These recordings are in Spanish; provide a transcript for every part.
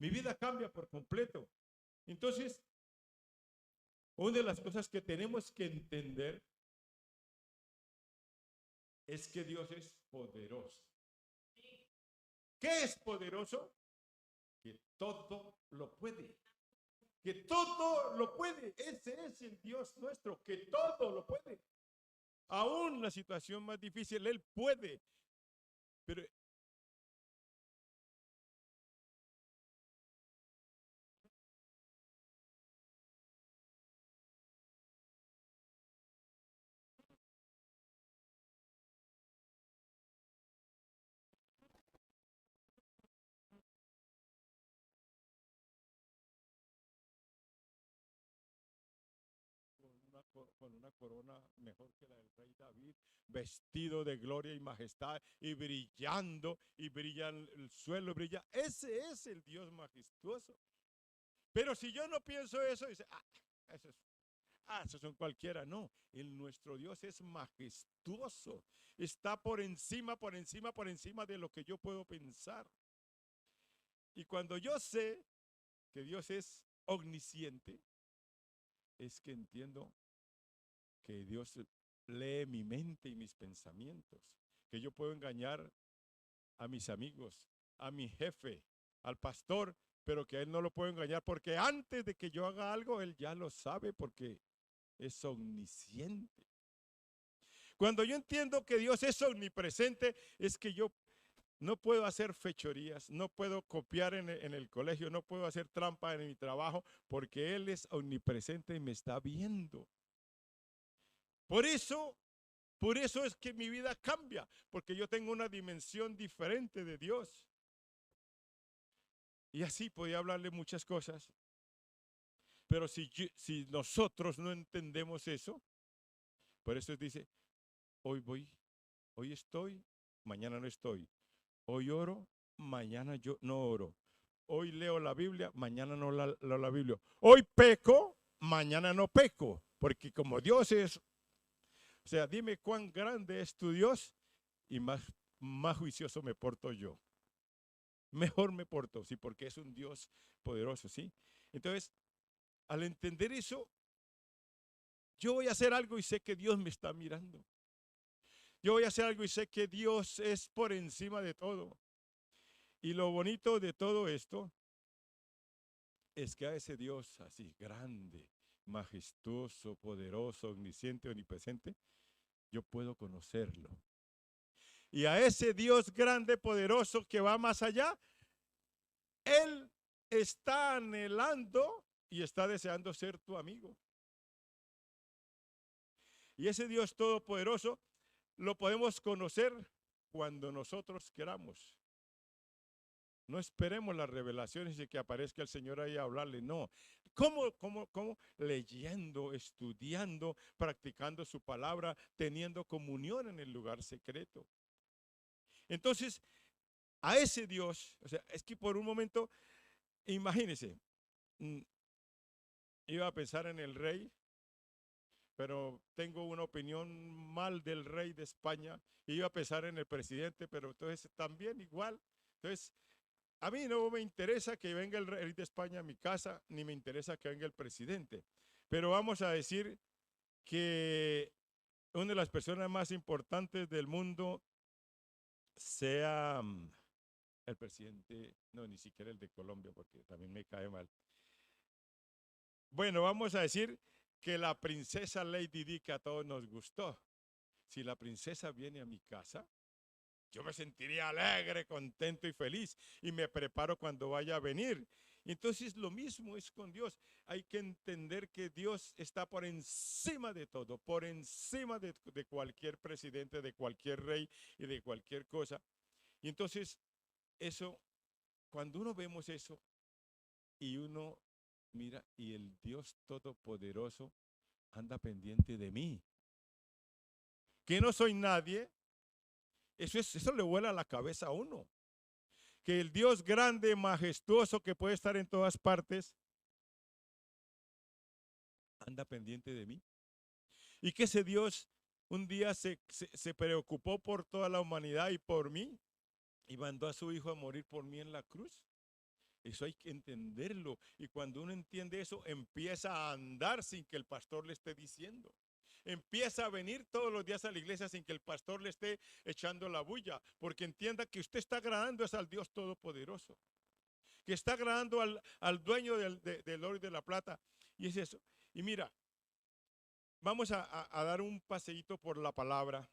Mi vida cambia por completo. Entonces, una de las cosas que tenemos que entender es que Dios es poderoso. ¿Qué es poderoso? Que todo lo puede. Que todo lo puede. Ese es el Dios nuestro, que todo lo puede. Aún la situación más difícil, Él puede. Pero con una corona mejor que la del rey David, vestido de gloria y majestad, y brillando, y brilla el suelo, brilla. Ese es el Dios majestuoso. Pero si yo no pienso eso, dice, eso es, eso son cualquiera. No, nuestro Dios es majestuoso. Está por encima, por encima, por encima de lo que yo puedo pensar. Y cuando yo sé que Dios es omnisciente, es que entiendo que Dios lee mi mente y mis pensamientos, que yo puedo engañar a mis amigos, a mi jefe, al pastor, pero que a él no lo puedo engañar porque antes de que yo haga algo, él ya lo sabe porque es omnisciente. Cuando yo entiendo que Dios es omnipresente, es que yo no puedo hacer fechorías, no puedo copiar en el colegio, no puedo hacer trampa en mi trabajo, porque Él es omnipresente y me está viendo. Por eso, por eso es que mi vida cambia, porque yo tengo una dimensión diferente de Dios. Y así podía hablarle muchas cosas. Pero si nosotros no entendemos eso, por eso dice, hoy voy, hoy estoy, mañana no estoy. Hoy oro, mañana yo no oro. Hoy leo la Biblia, mañana no leo la Biblia. Hoy peco, mañana no peco. Porque como Dios es, o sea, dime cuán grande es tu Dios y más juicioso me porto yo. Mejor me porto, sí, porque es un Dios poderoso, ¿sí? Entonces, al entender eso, yo voy a hacer algo y sé que Dios me está mirando. Yo voy a hacer algo y sé que Dios es por encima de todo. Y lo bonito de todo esto es que a ese Dios así grande, majestuoso, poderoso, omnisciente, omnipresente, yo puedo conocerlo. Y a ese Dios grande, poderoso, que va más allá, Él está anhelando y está deseando ser tu amigo. Y ese Dios todopoderoso lo podemos conocer cuando nosotros queramos. No esperemos las revelaciones y que aparezca el Señor ahí a hablarle, no. ¿Cómo? Leyendo, estudiando, practicando su palabra, teniendo comunión en el lugar secreto. Entonces, a ese Dios, o sea, es que por un momento, imagínense, iba a pensar en el rey, pero tengo una opinión mal del rey de España, iba a pensar en el presidente, pero entonces también igual. Entonces, a mí no me interesa que venga el rey de España a mi casa, ni me interesa que venga el presidente. Pero vamos a decir que una de las personas más importantes del mundo sea el presidente, no, ni siquiera el de Colombia, porque también me cae mal. Bueno, vamos a decir que la princesa Lady Di, que a todos nos gustó. Si la princesa viene a mi casa, yo me sentiría alegre, contento y feliz y me preparo cuando vaya a venir. Entonces lo mismo es con Dios. Hay que entender que Dios está por encima de todo, por encima de cualquier presidente, de cualquier rey y de cualquier cosa. Y entonces eso, cuando uno vemos eso y uno mira y el Dios todopoderoso anda pendiente de mí, que no soy nadie, eso le vuela la cabeza a uno. Que el Dios grande, majestuoso, que puede estar en todas partes, anda pendiente de mí. Y que ese Dios un día se preocupó por toda la humanidad y por mí, y mandó a su hijo a morir por mí en la cruz. Eso hay que entenderlo. Y cuando uno entiende eso, empieza a andar sin que el pastor le esté diciendo. Empieza a venir todos los días a la iglesia sin que el pastor le esté echando la bulla, porque entienda que usted está agradando es al Dios Todopoderoso, que está agradando al dueño del oro y de la plata. Y es eso. Y mira, vamos a dar un paseíto por la palabra.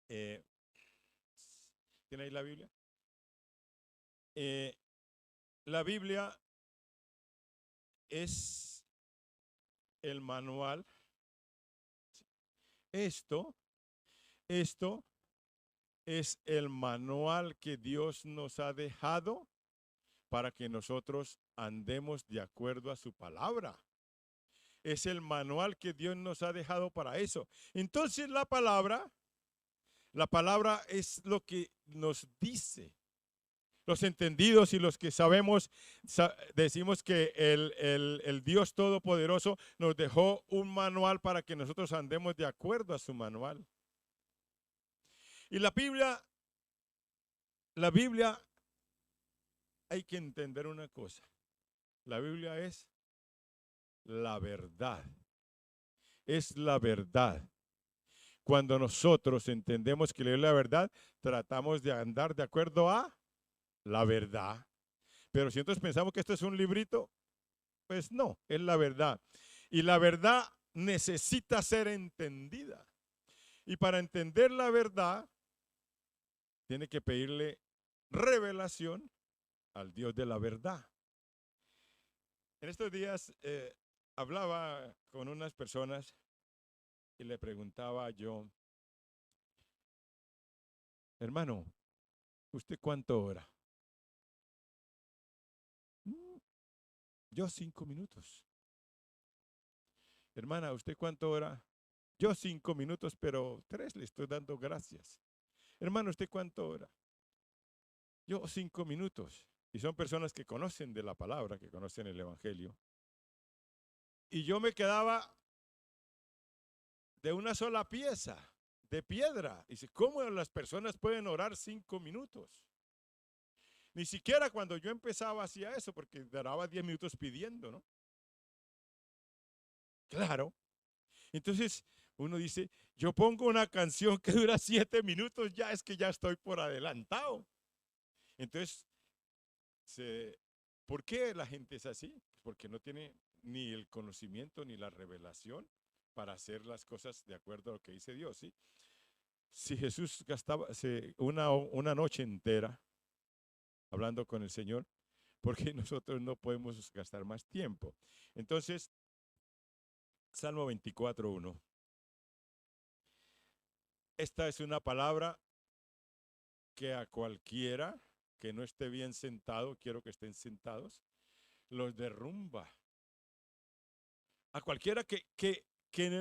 ¿Tiene ahí la Biblia? La Biblia es el manual. Esto es el manual que Dios nos ha dejado para que nosotros andemos de acuerdo a su palabra. Es el manual que Dios nos ha dejado para eso. Entonces la palabra es lo que nos dice. Los entendidos y los que sabemos, decimos que el Dios Todopoderoso nos dejó un manual para que nosotros andemos de acuerdo a su manual. Y la Biblia, hay que entender una cosa. La Biblia es la verdad. Es la verdad. Cuando nosotros entendemos que es la verdad, tratamos de andar de acuerdo a la verdad. Pero si nosotros pensamos que esto es un librito, pues no, es la verdad. Y la verdad necesita ser entendida. Y para entender la verdad, tiene que pedirle revelación al Dios de la verdad. En estos días hablaba con unas personas y le preguntaba yo, hermano, ¿usted cuánto ora? Yo 5 minutos. Hermana, ¿usted cuánto ora? Yo 5 minutos, pero 3 le estoy dando gracias. Hermano, ¿usted cuánto ora? Yo 5 minutos. Y son personas que conocen de la palabra, que conocen el evangelio. Y yo me quedaba de una sola pieza, de piedra. Y dice, ¿cómo las personas pueden orar 5 minutos? Ni siquiera cuando yo empezaba hacía eso, porque duraba 10 minutos pidiendo, ¿no? Claro. Entonces uno dice, yo pongo una canción que dura 7 minutos, ya es que ya estoy por adelantado. Entonces, ¿por qué la gente es así? Porque no tiene ni el conocimiento ni la revelación para hacer las cosas de acuerdo a lo que dice Dios, ¿sí? Si Jesús gastaba una noche entera hablando con el Señor, ¿por qué nosotros no podemos gastar más tiempo? Entonces, Salmo 24:1. Esta es una palabra que a cualquiera que no esté bien sentado, quiero que estén sentados, los derrumba. A cualquiera que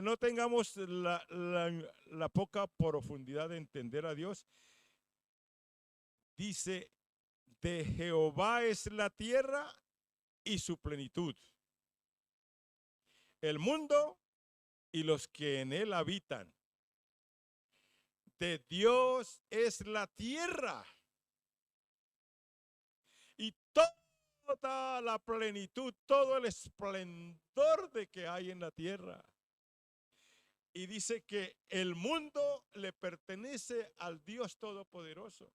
no tengamos la poca profundidad de entender a Dios, dice, de Jehová es la tierra y su plenitud, el mundo y los que en él habitan. De Dios es la tierra y toda la plenitud, todo el esplendor de que hay en la tierra. Y dice que el mundo le pertenece al Dios Todopoderoso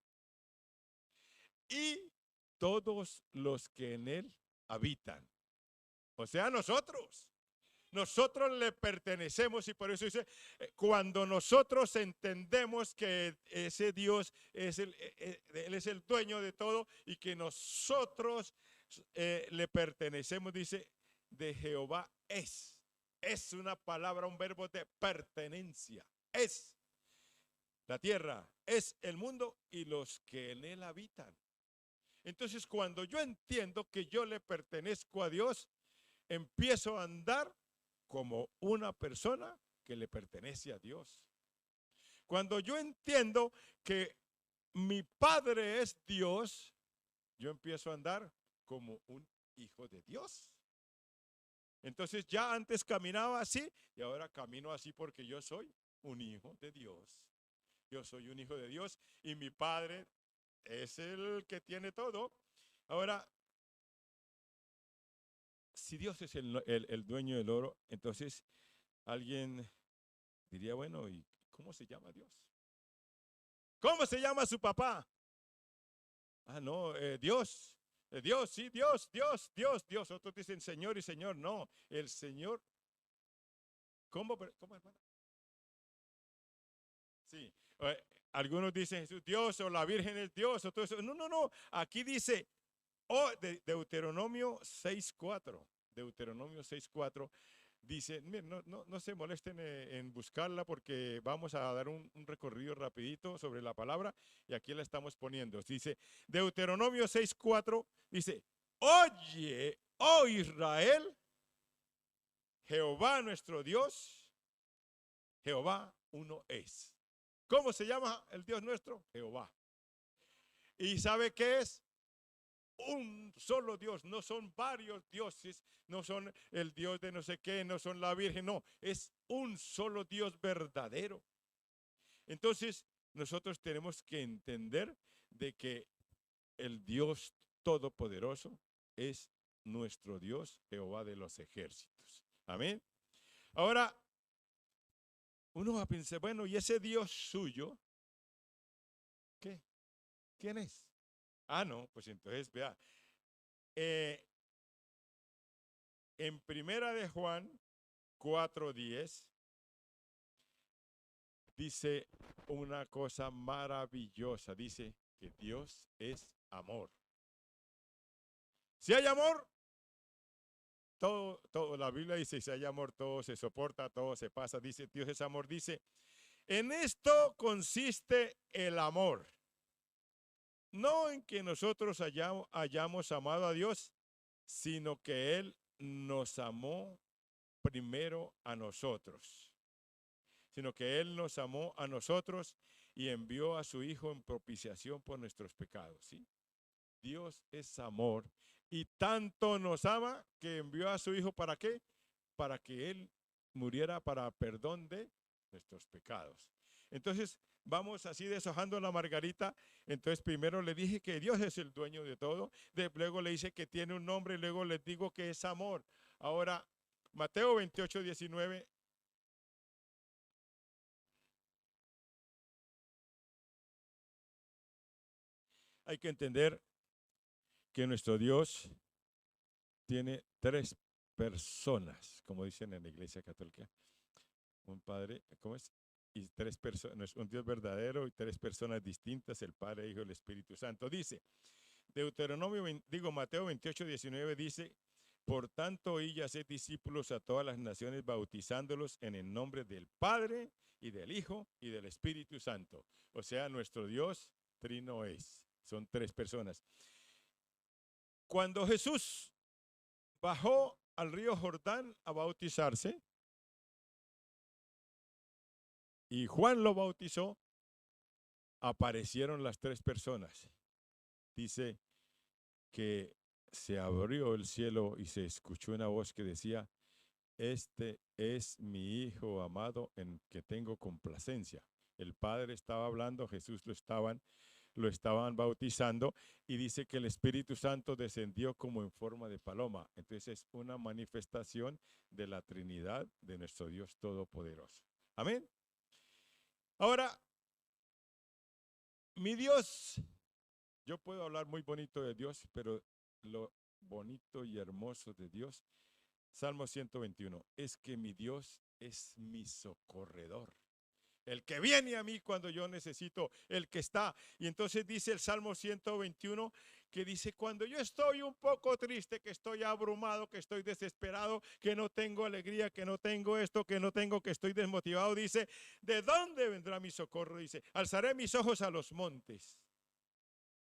y todos los que en él habitan. O sea, nosotros le pertenecemos, y por eso dice, cuando nosotros entendemos que ese Dios Él es el dueño de todo y que nosotros le pertenecemos, dice, de Jehová es. Es una palabra, un verbo de pertenencia. Es la tierra, es el mundo y los que en él habitan. Entonces, cuando yo entiendo que yo le pertenezco a Dios, empiezo a andar como una persona que le pertenece a Dios. Cuando yo entiendo que mi Padre es Dios, yo empiezo a andar como un hijo de Dios. Entonces ya antes caminaba así y ahora camino así porque yo soy un hijo de Dios. Yo soy un hijo de Dios y mi Padre es el que tiene todo. Ahora, si Dios es el dueño del oro, entonces alguien diría, bueno, ¿y cómo se llama Dios? ¿Cómo se llama su papá? Ah, no, Dios. Dios, sí, Dios, Dios, Dios, Dios. Otros dicen Señor y Señor. No, el Señor. ¿Cómo hermano? Sí. Algunos dicen Jesús Dios o la Virgen es Dios o todo eso. No, no, no. Aquí dice Deuteronomio 6:4. Deuteronomio 6:4 dice, miren, no se molesten en buscarla porque vamos a dar un recorrido rapidito sobre la palabra y aquí la estamos poniendo. Dice, Deuteronomio 6:4 dice, oye, oh Israel, Jehová nuestro Dios, Jehová uno es. ¿Cómo se llama el Dios nuestro? Jehová. ¿Y sabe qué es? Un solo Dios, no son varios dioses, no son el Dios de no sé qué, no son la Virgen, no, es un solo Dios verdadero. Entonces, nosotros tenemos que entender de que el Dios todopoderoso es nuestro Dios, Jehová de los ejércitos. Amén. Ahora, uno va a pensar, bueno, ¿y ese Dios suyo? ¿Qué? ¿Quién es? Ah, no, pues entonces, vea, eh, en Primera de Juan 4:10 dice una cosa maravillosa. Dice que Dios es amor. Si hay amor, todo, la Biblia dice, si hay amor, todo se soporta, todo se pasa. Dice, Dios es amor. Dice, en esto consiste el amor. No en que nosotros hayamos amado a Dios, sino que Él nos amó primero a nosotros. Sino que Él nos amó a nosotros y envió a su Hijo en propiciación por nuestros pecados. ¿Sí? Dios es amor y tanto nos ama que envió a su Hijo ¿para qué? Para que Él muriera para perdón de nuestros pecados. Entonces, vamos así deshojando la margarita. Entonces, primero le dije que Dios es el dueño de todo. Luego le dice que tiene un nombre y luego les digo que es amor. Ahora, Mateo 28:19. Hay que entender que nuestro Dios tiene tres personas, como dicen en la Iglesia Católica. Un Padre, ¿cómo es? Y tres personas, un Dios verdadero y tres personas distintas, el Padre, el Hijo y el Espíritu Santo. Dice, Mateo 28:19 dice, por tanto, y haced discípulos a todas las naciones, bautizándolos en el nombre del Padre y del Hijo y del Espíritu Santo. O sea, nuestro Dios trino es. Son tres personas. Cuando Jesús bajó al río Jordán a bautizarse y Juan lo bautizó, aparecieron las tres personas. Dice que se abrió el cielo y se escuchó una voz que decía, este es mi Hijo amado en que tengo complacencia. El Padre estaba hablando, Jesús lo estaban bautizando y dice que el Espíritu Santo descendió como en forma de paloma. Entonces es una manifestación de la Trinidad de nuestro Dios Todopoderoso. Amén. Ahora, mi Dios, yo puedo hablar muy bonito de Dios, pero lo bonito y hermoso de Dios, Salmo 121, es que mi Dios es mi socorredor. El que viene a mí cuando yo necesito, el que está. Y entonces dice el Salmo 121 que dice, cuando yo estoy un poco triste, que estoy abrumado, que estoy desesperado, que no tengo alegría, que no tengo esto, que no tengo, que estoy desmotivado, dice, ¿de dónde vendrá mi socorro? Dice, alzaré mis ojos a los montes.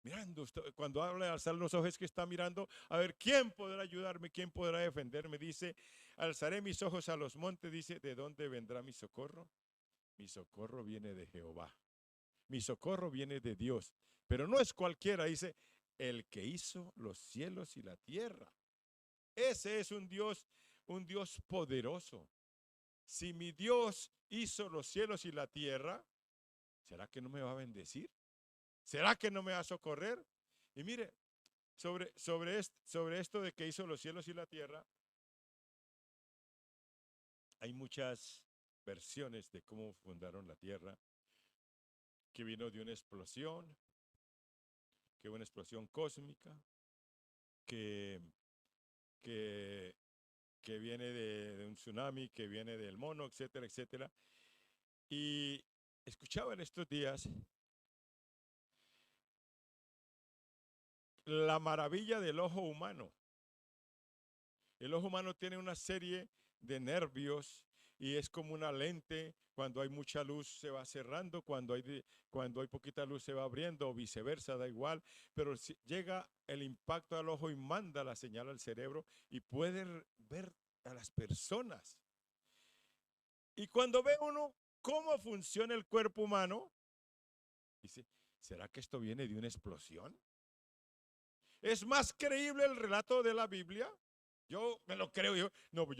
Mirando, cuando habla de alzar los ojos es que está mirando a ver quién podrá ayudarme, quién podrá defenderme. Dice, alzaré mis ojos a los montes, dice, ¿de dónde vendrá mi socorro? Mi socorro viene de Jehová. Mi socorro viene de Dios. Pero no es cualquiera, dice, el que hizo los cielos y la tierra. Ese es un Dios poderoso. Si mi Dios hizo los cielos y la tierra, ¿será que no me va a bendecir? ¿Será que no me va a socorrer? Y mire, sobre esto de que hizo los cielos y la tierra, hay muchas versiones de cómo fundaron la tierra, que vino de una explosión, que una explosión cósmica, que, que, que viene de un tsunami, que viene del mono, etcétera, etcétera. Y escuchaba en estos días la maravilla del ojo humano. El ojo humano tiene una serie de nervios y es como una lente. Cuando hay mucha luz se va cerrando, cuando hay poquita luz se va abriendo o viceversa, da igual. Pero si llega el impacto al ojo y manda la señal al cerebro y puede ver a las personas. Y cuando ve uno cómo funciona el cuerpo humano, dice, ¿será que esto viene de una explosión? ¿Es más creíble el relato de la Biblia? Yo me lo creo, yo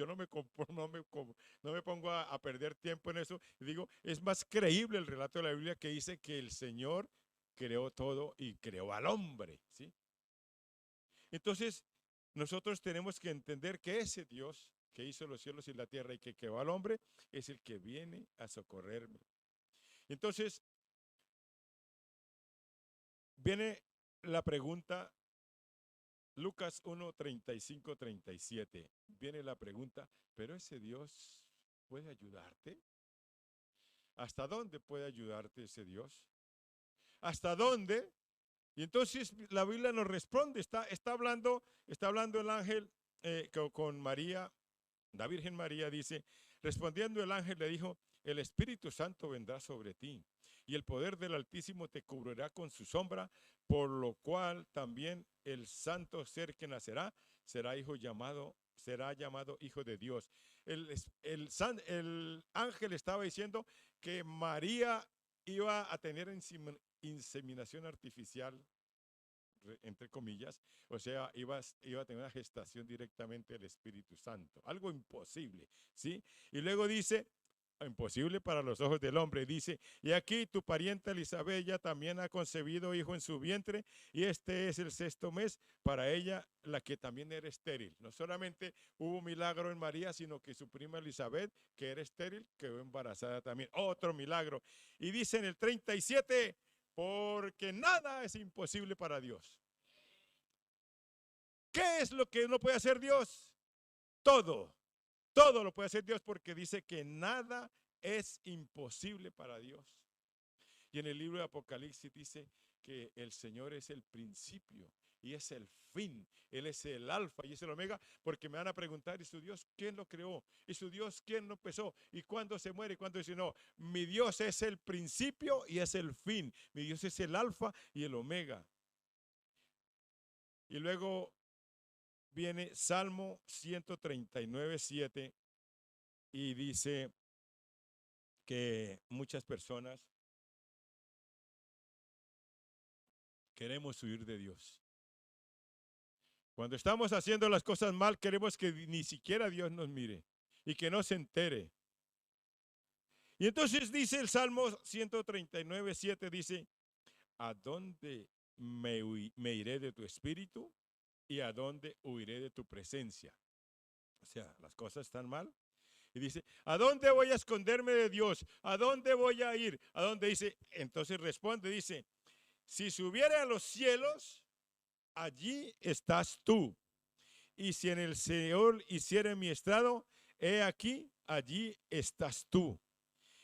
no me pongo a perder tiempo en eso. Digo, es más creíble el relato de la Biblia que dice que el Señor creó todo y creó al hombre, ¿sí? Entonces, nosotros tenemos que entender que ese Dios que hizo los cielos y la tierra y que creó al hombre es el que viene a socorrerme. Entonces, viene la pregunta, Lucas 1, 35, 37. Viene la pregunta, ¿pero ese Dios puede ayudarte? ¿Hasta dónde puede ayudarte ese Dios? ¿Hasta dónde? Y entonces la Biblia nos responde, está hablando el ángel con María, la Virgen María dice, respondiendo el ángel le dijo, el Espíritu Santo vendrá sobre ti y el poder del Altísimo te cubrirá con su sombra, por lo cual también el santo ser que nacerá será llamado Hijo de Dios. El ángel estaba diciendo que María iba a tener inseminación artificial, entre comillas, o sea, iba a tener una gestación directamente del Espíritu Santo, algo imposible, ¿sí? Y luego dice, imposible para los ojos del hombre, dice, y aquí tu parienta Elizabeth ya también ha concebido hijo en su vientre, y este es el 6º mes para ella, la que también era estéril. No solamente hubo milagro en María, sino que su prima Elizabeth, que era estéril, quedó embarazada también. Otro milagro. Y dice en el 37, porque nada es imposible para Dios. ¿Qué es lo que no puede hacer Dios? Todo. Todo lo puede hacer Dios porque dice que nada es imposible para Dios. Y en el libro de Apocalipsis dice que el Señor es el principio y es el fin. Él es el alfa y es el omega, porque me van a preguntar, ¿y su Dios quién lo creó? ¿Y su Dios quién lo empezó? ¿Y cuándo se muere? ¿Y cuándo dice? No, mi Dios es el principio y es el fin. Mi Dios es el alfa y el omega. Y luego viene Salmo 139, 7 y dice que muchas personas queremos huir de Dios. Cuando estamos haciendo las cosas mal, queremos que ni siquiera Dios nos mire y que no se entere. Y entonces dice el Salmo 139, 7, dice, ¿a dónde me iré de tu espíritu y a dónde huiré de tu presencia? O sea, las cosas están mal. Y dice, ¿a dónde voy a esconderme de Dios? ¿A dónde voy a ir? ¿A dónde? Dice, entonces responde, dice, si subiera a los cielos, allí estás tú. Y si en el Seol hiciere mi estrado, he aquí, allí estás tú.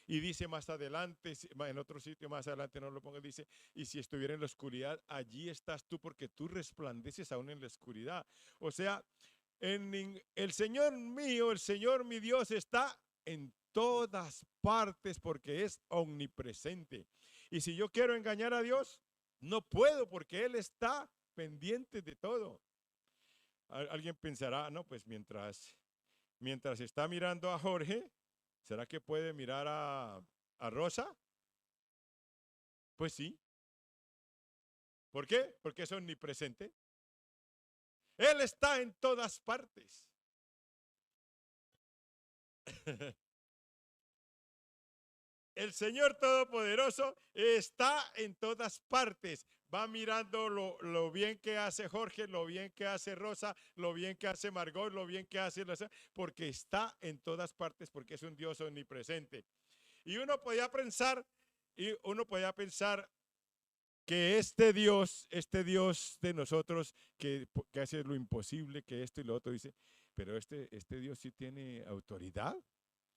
Y dice más adelante, en otro sitio más adelante, no lo pongo, dice, y si estuviera en la oscuridad, allí estás tú, porque tú resplandeces aún en la oscuridad. O sea, el Señor mío, el Señor mi Dios está en todas partes porque es omnipresente. Y si yo quiero engañar a Dios, no puedo porque Él está pendiente de todo. Alguien pensará, no, pues mientras está mirando a Jorge, ¿será que puede mirar a Rosa? Pues sí. ¿Por qué? Porque es omnipresente. Él está en todas partes. El Señor Todopoderoso está en todas partes, va mirando lo bien que hace Jorge, lo bien que hace Rosa, lo bien que hace Margot, lo bien que hace, porque está en todas partes, porque es un Dios omnipresente. Y uno podía pensar que este Dios de nosotros, que hace lo imposible, que esto y lo otro, dice, pero este Dios sí tiene autoridad,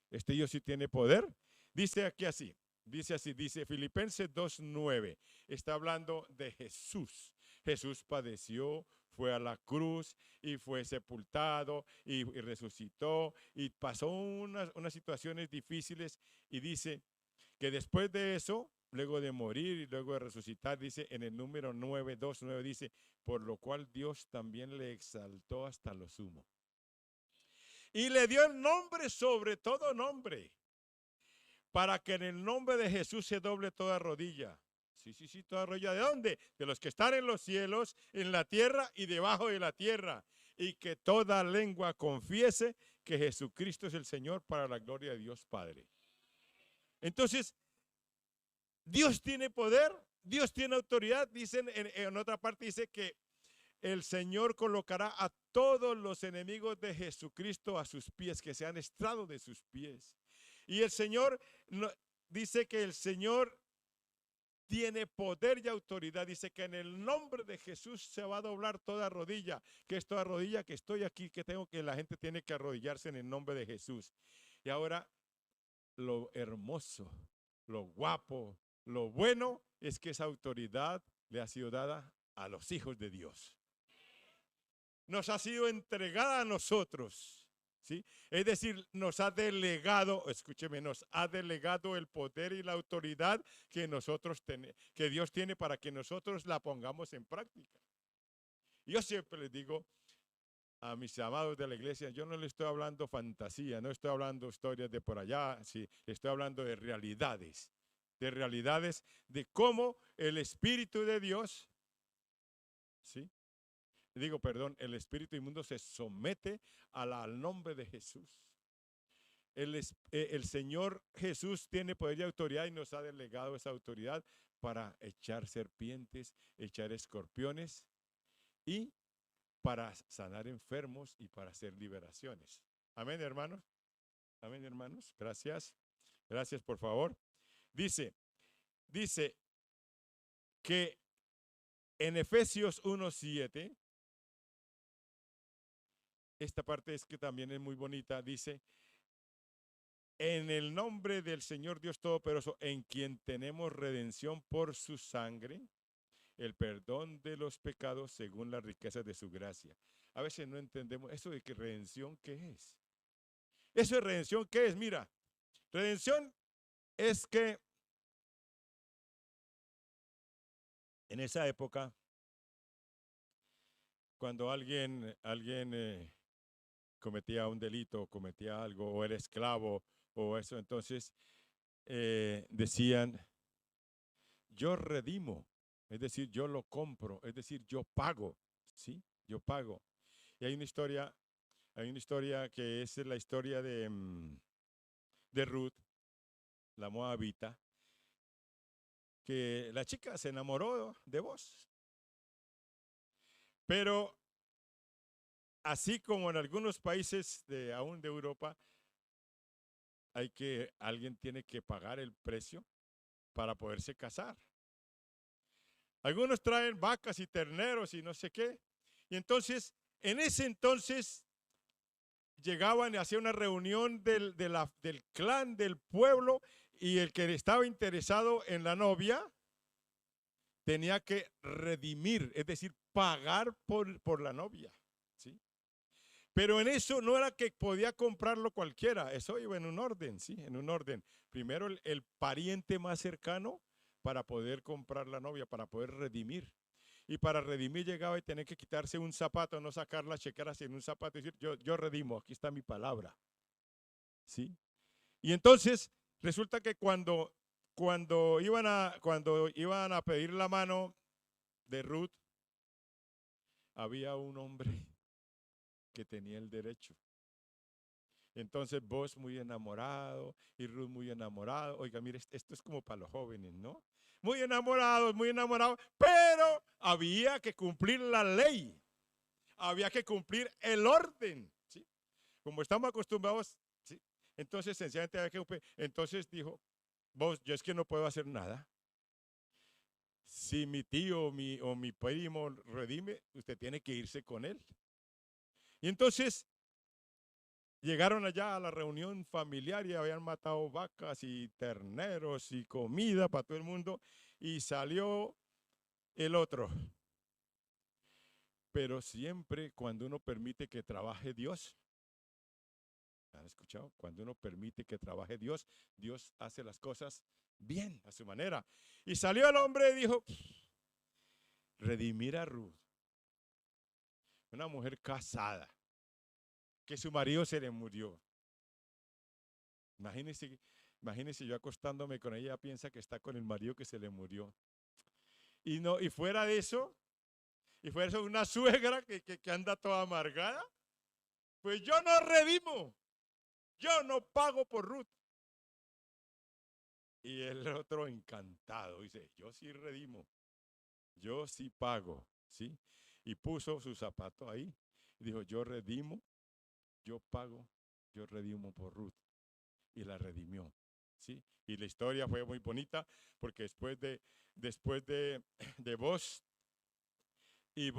este Dios sí tiene poder. Dice aquí así, dice Filipenses 2:9, está hablando de Jesús. Jesús padeció, fue a la cruz y fue sepultado y resucitó y pasó unas situaciones difíciles y dice que después de eso, luego de morir y luego de resucitar, dice en el número 9:2:9, dice, por lo cual Dios también le exaltó hasta lo sumo. Y le dio el nombre sobre todo nombre, para que en el nombre de Jesús se doble toda rodilla. Sí, toda rodilla. ¿De dónde? De los que están en los cielos, en la tierra y debajo de la tierra. Y que toda lengua confiese que Jesucristo es el Señor, para la gloria de Dios Padre. Entonces, Dios tiene poder, Dios tiene autoridad. Dicen en otra parte, dice que el Señor colocará a todos los enemigos de Jesucristo a sus pies, que sean estrado de sus pies. Y el Señor dice que el Señor tiene poder y autoridad. Dice que en el nombre de Jesús se va a doblar toda rodilla. Que es toda rodilla, que estoy aquí, que la gente tiene que arrodillarse en el nombre de Jesús. Y ahora, lo hermoso, lo guapo, lo bueno es que esa autoridad le ha sido dada a los hijos de Dios. Nos ha sido entregada a nosotros, ¿sí? Es decir, nos ha delegado, escúcheme, nos ha delegado el poder y la autoridad que que Dios tiene, para que nosotros la pongamos en práctica. Yo siempre les digo a mis amados de la iglesia, yo no le estoy hablando fantasía, no estoy hablando historias de por allá, sí, estoy hablando de realidades de cómo el Espíritu de Dios, ¿sí? El espíritu inmundo se somete al nombre de Jesús. El Señor Jesús tiene poder y autoridad y nos ha delegado esa autoridad para echar serpientes, echar escorpiones y para sanar enfermos y para hacer liberaciones. Amén, hermanos. Amén, hermanos. Gracias. Gracias, por favor. Dice que en Efesios 1:7, esta parte es que también es muy bonita, dice, en el nombre del Señor Dios Todopoderoso, en quien tenemos redención por su sangre, el perdón de los pecados según las riquezas de su gracia. A veces no entendemos eso de que redención, ¿qué es? Eso de redención, ¿qué es? Mira, redención es que en esa época, cuando alguien cometía un delito, cometía algo, o era esclavo, o eso, entonces decían, yo redimo, es decir, yo lo compro, es decir, yo pago, ¿sí? Yo pago. Y hay una historia que es la historia de Ruth, la moabita, que la chica se enamoró de vos. Pero así como en algunos países aún de Europa, alguien tiene que pagar el precio para poderse casar. Algunos traen vacas y terneros y no sé qué. Y entonces, en ese entonces, llegaban y hacían una reunión del clan, del pueblo, y el que estaba interesado en la novia tenía que redimir, es decir, pagar por la novia, ¿sí? Pero en eso no era que podía comprarlo cualquiera, eso iba en un orden, ¿sí? En un orden. Primero el pariente más cercano para poder comprar la novia, para poder redimir. Y para redimir llegaba y tenía que quitarse un zapato, no sacarla, checar así en un zapato y decir, yo redimo, aquí está mi palabra, ¿sí? Y entonces resulta que cuando iban a pedir la mano de Ruth, había un hombre que tenía el derecho. Entonces vos muy enamorado y Ruth muy enamorado. Oiga, mire, esto es como para los jóvenes, ¿no? Muy enamorados, pero había que cumplir la ley. Había que cumplir el orden, ¿sí? Como estamos acostumbrados, ¿sí? Entonces, sencillamente había que cumplir. Entonces dijo, vos, yo es que no puedo hacer nada. Si mi tío o mi primo redime, usted tiene que irse con él. Y entonces llegaron allá a la reunión familiar y habían matado vacas y terneros y comida para todo el mundo. Y salió el otro. Pero siempre cuando uno permite que trabaje Dios, ¿han escuchado? Cuando uno permite que trabaje Dios, Dios hace las cosas bien, a su manera. Y salió el hombre y dijo, redimir a Ruth, una mujer casada, que su marido se le murió. Imagínese yo acostándome con ella, piensa que está con el marido que se le murió. Y no, y fuera de eso, una suegra que anda toda amargada, pues yo no redimo, yo no pago por Ruth. Y el otro encantado dice, yo sí redimo, yo sí pago, ¿sí? Y puso su zapato ahí y dijo, yo redimo, yo pago, yo redimo por Ruth. Y la redimió, ¿sí? Y la historia fue muy bonita porque después de Boaz y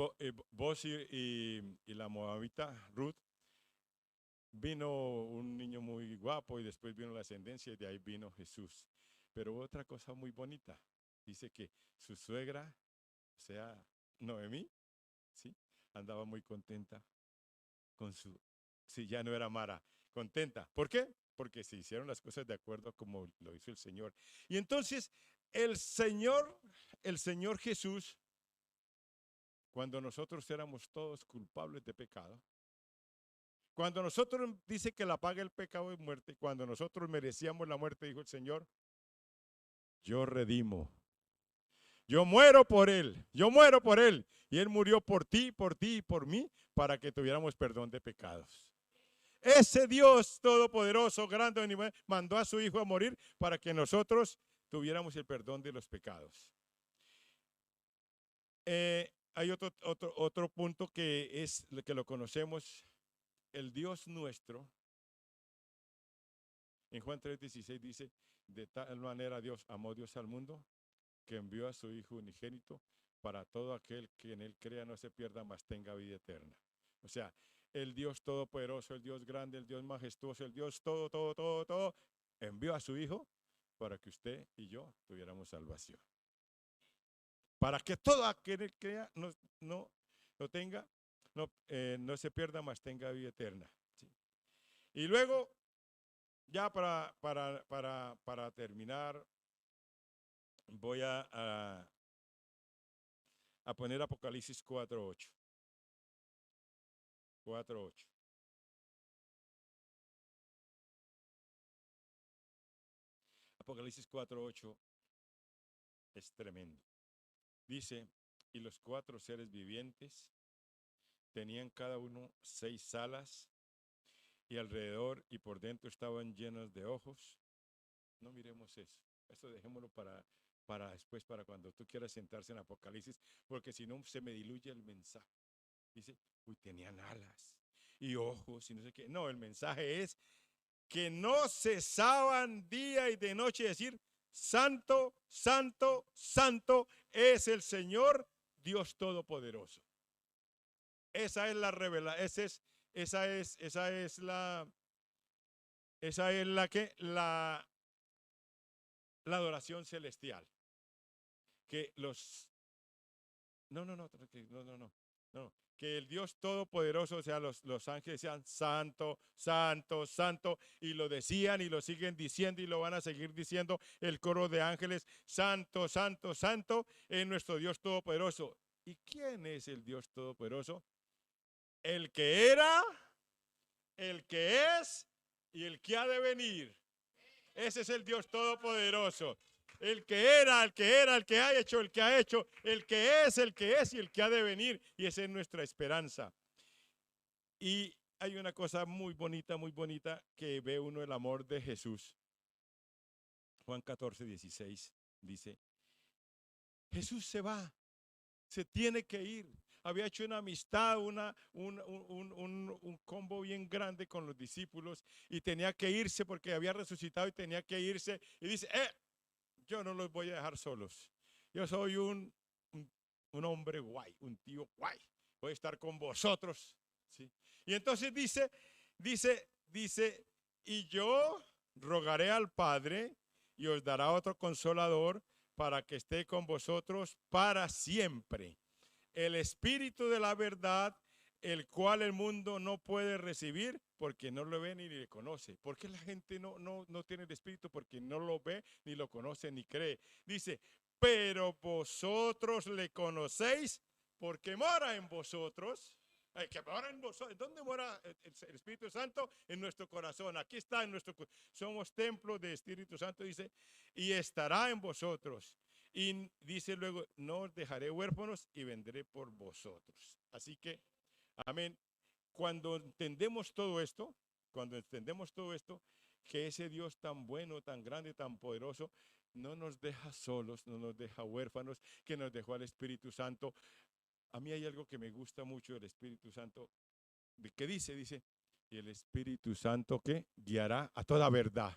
la moabita Ruth, vino un niño muy guapo y después vino la ascendencia y de ahí vino Jesús. Pero otra cosa muy bonita, dice que su suegra, o sea, Noemí, ¿sí? Andaba muy contenta con sí, ya no era Mara, contenta. ¿Por qué? Porque se hicieron las cosas de acuerdo como lo hizo el Señor. Y entonces el Señor Jesús, cuando nosotros éramos todos culpables de pecado, cuando nosotros dice que la paga el pecado es muerte, cuando nosotros merecíamos la muerte, dijo el Señor, yo redimo. Yo muero por él, yo muero por él. Y él murió por ti y por mí, para que tuviéramos perdón de pecados. Ese Dios todopoderoso, grande, mandó a su Hijo a morir para que nosotros tuviéramos el perdón de los pecados. Hay otro punto que es que lo conocemos, el Dios nuestro. En Juan 3:16 dice, de tal manera Dios amó Dios al mundo que envió a su Hijo unigénito para todo aquel que en él crea no se pierda, mas tenga vida eterna. O sea, el Dios todopoderoso, el Dios grande, el Dios majestuoso, el Dios todo, envió a su Hijo para que usted y yo tuviéramos salvación. Para que todo aquel que en él crea no tenga, no se pierda, mas tenga vida eterna. ¿Sí? Y luego, ya para terminar, voy a poner Apocalipsis 4:8. 4:8. Apocalipsis 4:8 es tremendo. Dice, y los 4 seres vivientes tenían cada uno 6 alas y alrededor y por dentro estaban llenos de ojos. No miremos eso. Eso dejémoslo para después, para cuando tú quieras sentarse en Apocalipsis, porque si no se me diluye el mensaje. Dice, uy, tenían alas y ojos y no sé qué. No, el mensaje es que no cesaban día y de noche decir, santo, santo, santo es el Señor Dios Todopoderoso. Esa es la revelación, esa es la adoración celestial. Que que el Dios Todopoderoso, o sea, los ángeles sean santo, santo, santo, y lo decían y lo siguen diciendo y lo van a seguir diciendo el coro de ángeles, santo, santo, santo, es nuestro Dios Todopoderoso. ¿Y quién es el Dios Todopoderoso? El que era, el que es y el que ha de venir. Ese es el Dios Todopoderoso. El que era, el que era, el que ha hecho, el que ha hecho, el que es y el que ha de venir. Y esa es nuestra esperanza. Y hay una cosa muy bonita que ve uno el amor de Jesús. Juan 14:16 dice, Jesús se va, se tiene que ir. Había hecho una amistad, un combo bien grande con los discípulos y tenía que irse porque había resucitado y tenía que irse. Y dice, yo no los voy a dejar solos. Yo soy un hombre guay, un tío guay. Voy a estar con vosotros. ¿Sí? Y entonces dice, y yo rogaré al Padre y os dará otro consolador para que esté con vosotros para siempre. El Espíritu de la verdad, el cual el mundo no puede recibir porque no lo ve ni le conoce. ¿Por qué la gente no tiene el Espíritu? Porque no lo ve, ni lo conoce, ni cree. Dice, pero vosotros le conocéis porque mora en vosotros. Que mora en vosotros. ¿Dónde mora el Espíritu Santo? En nuestro corazón. Aquí está en nuestro corazón. Somos templo del Espíritu Santo, dice, y estará en vosotros. Y dice luego, no os dejaré huérfanos y vendré por vosotros. Así que, amén. Cuando entendemos todo esto, que ese Dios tan bueno, tan grande, tan poderoso, no nos deja solos, no nos deja huérfanos, que nos dejó al Espíritu Santo. A mí hay algo que me gusta mucho del Espíritu Santo, que dice, y el Espíritu Santo que guiará a toda verdad.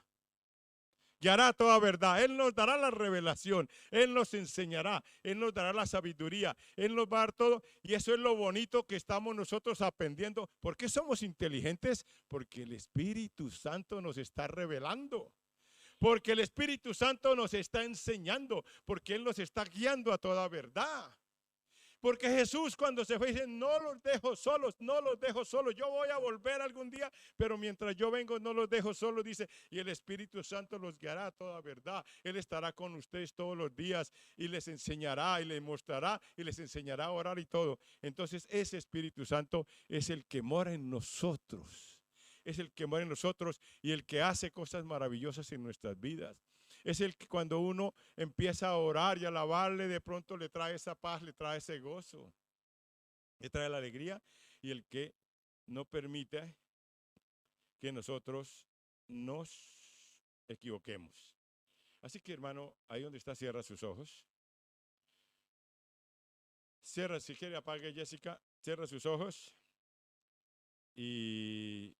Guiará toda verdad. Él nos dará la revelación. Él nos enseñará. Él nos dará la sabiduría. Él nos va a dar todo. Y eso es lo bonito que estamos nosotros aprendiendo. ¿Por qué somos inteligentes? Porque el Espíritu Santo nos está revelando. Porque el Espíritu Santo nos está enseñando. Porque Él nos está guiando a toda verdad. Porque Jesús cuando se fue dice, no los dejo solos, no los dejo solos. Yo voy a volver algún día, pero mientras yo vengo no los dejo solos, dice. Y el Espíritu Santo los guiará a toda verdad. Él estará con ustedes todos los días y les enseñará y les mostrará y les enseñará a orar y todo. Entonces ese Espíritu Santo es el que mora en nosotros. Es el que mora en nosotros y el que hace cosas maravillosas en nuestras vidas. Es el que cuando uno empieza a orar y a alabarle, de pronto le trae esa paz, le trae ese gozo, le trae la alegría y el que no permite que nosotros nos equivoquemos. Así que hermano, ahí donde está, cierra sus ojos. Cierra, si quiere apague Jessica, cierra sus ojos y